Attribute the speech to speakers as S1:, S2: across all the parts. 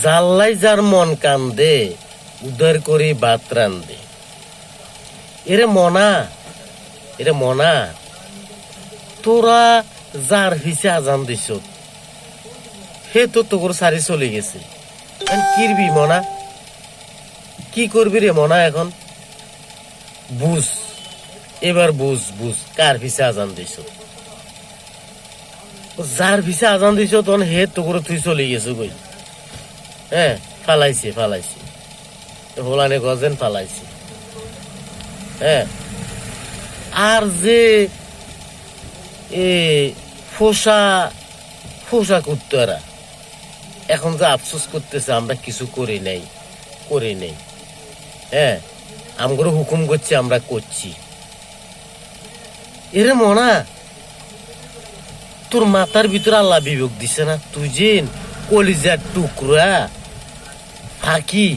S1: জাল্লাই যার মন কান্দে উদ্ধার করি ভাত রান্দে। এরে মনা তোরা যার হিসে আজান দিস হে তো তোর সারি চলে গেছে। কিরবি মনা, কি করবি রে মনা? এখন বুঝ, এবার বুঝ কার ভিসে আজান দিস। যার ভিসে আজান দিস তখন হে তোর তুই চলে গেছো কই। হ্যাঁ, ফালাইছি হোলানে গজেন ফালাইছি। হ্যাঁ, আর যে ফোসা কুত্তারা এখন যে আফসোস করতেছে আমরা কিছু করি নাই। হ্যাঁ, আমগুলো হুকুম করছি, আমরা করছি। এরে মনা, তোর মাথার ভিতরে আল্লাহ বিবেক দিছে না? তুই যে কলিজার টুকরা ফাঁকি,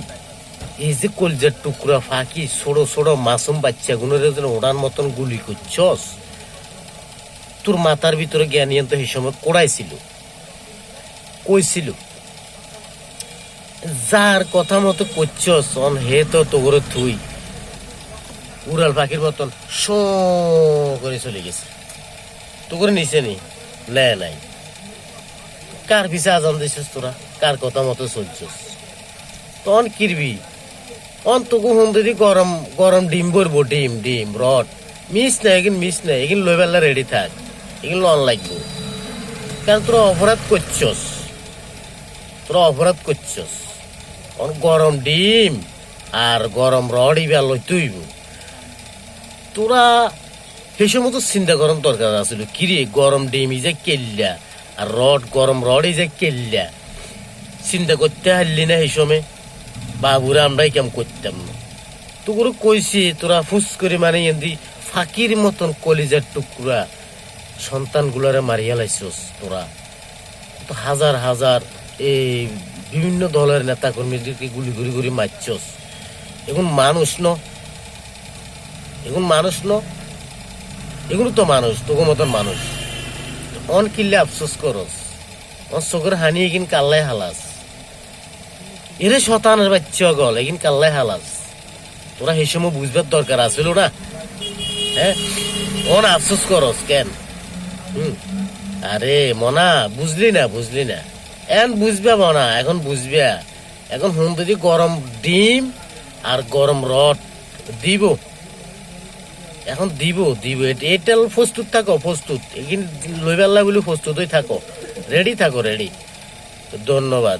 S1: এই যে কলিজার টুকরা ফাঁকি ছোট মাসুম বাচ্চা গুলোর ওড়ার মতন গুলি করছস, তোর মাথার ভিতরে জ্ঞানী তো সেই সময় কইছিল যার কথা মতো করছস হে তো তোর থুই উড়াল পাখির মতন শো করে চলে গেছে। তোর নিচে নাই কার পিছে আজান দিছিস তোরা? কার কথা মতো চলছিস? তখন কিরবি তোকে হুম যদি গরম ডিম ভরবো, ডিম রড মিস নাই এগিন লই বেলা রেডি থাক, এগুলো লন লাগবো। কারণ তোরা অপরাধ করছস। গরম ডিম আর গরম রড ইবা লই তুইব। তোরা সেই সময় তো চিন্তা করার দরকার আছিল। কিরে গরম ডিম যে কেল্লা আর গরম রড যে কেল্লা চিন্তা করতে হারলি না? সেই সময় বাবুরা আমরাই কেমন করতাম না? তোর কইছি তোরা ফুস করে মানে এমনি ফাঁকির মতন কলিজার টুকরা সন্তান গুলারে মারিয়া লাইছস। তোরা তো হাজার এই বিভিন্ন দলের নেতা কর্মীদেরকে গুলি গুলি মারছস। এখন মানুষ ন, এগুলো তো মানুষ, তোকে মতন মানুষ। কিল্লে আফসোস করস, চোখের হানি এগিন কাল্লাই হালাস। এরে শতানের বাচ্চা গল এগিন কাল্লাই হালাস। তোরা সেই সময় বুঝবার দরকার আছিল না? হ্যাঁ, আফসোস করস কেন? আরে মনা, বুঝলি না এখন বুঝবা মনা, এখন বুঝবা। এখন হুম যদি গরম ডিম আর গরম রড দিব, এখন দিব এটা প্রস্তুত থাকো, এগিন লইবার বলে প্রস্তুত হয়ে থাকো, রেডি। ধন্যবাদ।